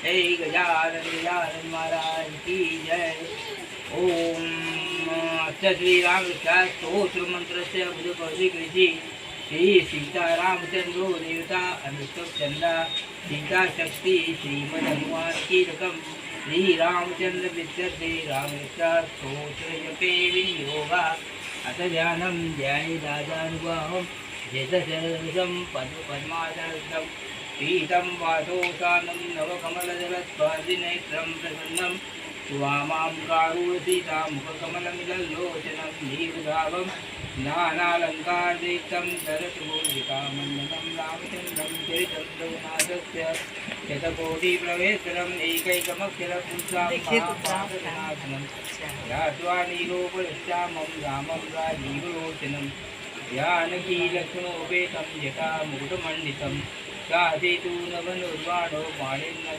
जय गजानन गजानन महाराज की जय। ओम श्री रामकृष्ण स्तोत्र मंत्र से बुध कौशिक ऋषि श्री सीता रामचंद्रो देवता अनुष्टुप चंदा सीता शक्ति श्रीमद हनुमान की रकम श्री रामचंद्र विद्यते रामकृष्ण स्तोत्र जपे विनियोगा अथ ध्यानम ध्यानि राजानुभावम जेतशरसम पद्मासनस्थम पीतं वासोशानं नवकमलजलस्पर्शिनेत्रं प्रसन्नं स्वामां कारुणसीतां मुखकमलमिदल्लोचनं दीर्घभावं नानालङ्कारयुक्तं सरसुभूषितामण्डलं रामचन्द्रं चरितं रघुनाथस्य शतकोटिप्रवेशनम् एकैकमक्षरपुंसां यात्वा नीलोपरिश्यामं रामं राजीवलोचनं जानकी लक्ष्मणोपेतं जटा मुकुटमण्डितं साधेतु नवनुर्वाणो माणिन्य